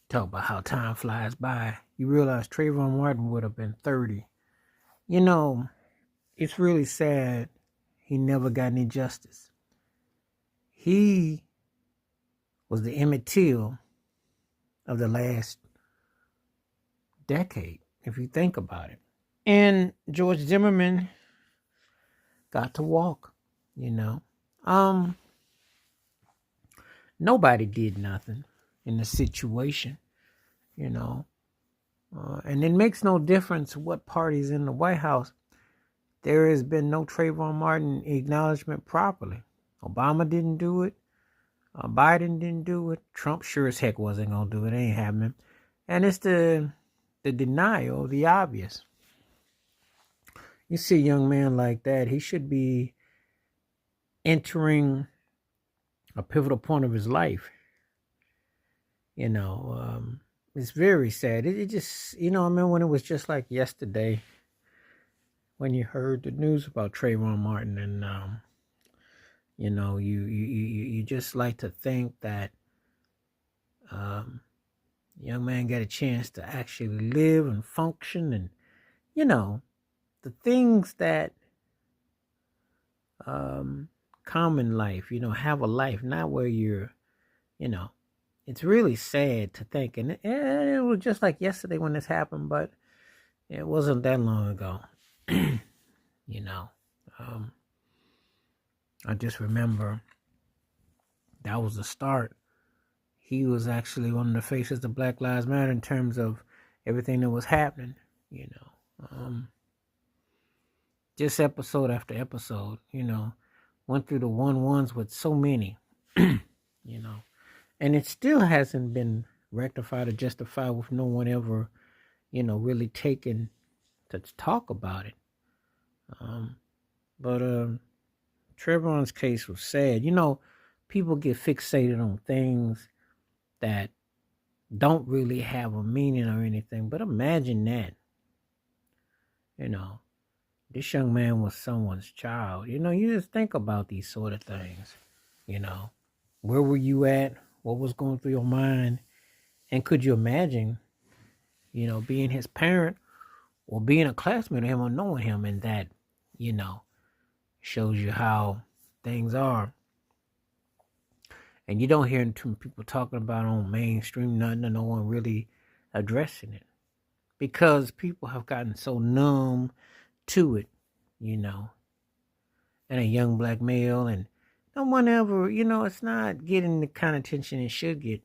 Talk about how time flies by. You realize Trayvon Martin would have been 30. You know, it's really sad he never got any justice. He was the Emmett Till of the last decade, if you think about it. And George Zimmerman got to walk, you know. Um, Nobody did nothing in the situation, you know. And it makes no difference what party's in the White House. There has been no Trayvon Martin acknowledgement properly. Obama didn't do it. Biden didn't do it. Trump sure as heck wasn't gonna do it. It ain't happening. And it's the denial, the obvious. You see a young man like that, he should be entering a pivotal point of his life. You know, it's very sad. It just, I remember when it was just like yesterday when you heard the news about Trayvon Martin, and you just like to think that young man got a chance to actually live and function, and the things that common life, have a life, not where you're, it's really sad to think. And it was just like yesterday when this happened, but it wasn't that long ago. you know, I just remember that was the start. He was actually one of the faces of Black Lives Matter in terms of everything that was happening, just episode after episode, went through the ones with so many, and it still hasn't been rectified or justified with no one ever, really taken to talk about it. But Trayvon's case was sad. People get fixated on things that don't really have a meaning or anything. But imagine that. This young man was someone's child. You just think about these sort of things. Where were you at? What was going through your mind? And could you imagine, being his parent or being a classmate of him or knowing him? And that, shows you how things are. And you don't hear too many people talking about on mainstream nothing, and no one really addressing it. Because people have gotten so numb to it, and a young black male, and no one ever, it's not getting the kind of attention it should get.